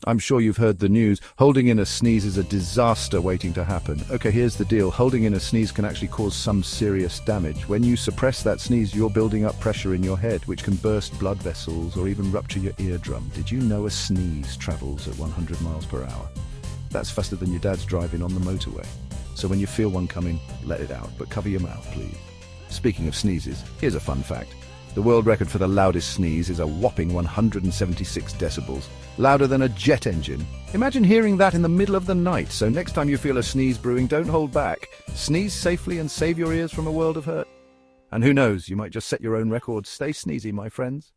I'm sure you've heard the news. Holding in a sneeze is a disaster waiting to happen. Okay, here's the deal. Holding in a sneeze can actually cause some serious damage. When you suppress that sneeze, you're building up pressure in your head, which can burst blood vessels or even rupture your eardrum. Did you know a sneeze travels at 100 miles per hour? That's faster than your dad's driving on the motorway. So when you feel one coming, let it out, but cover your mouth, please. Speaking of sneezes, here's a fun fact. The world record for the loudest sneeze is a whopping 176 decibels, louder than a jet engine. Imagine hearing that in the middle of the night, so next time you feel a sneeze brewing, don't hold back. Sneeze safely and save your ears from a world of hurt. And who knows, you might just set your own record. Stay sneezy, my friends.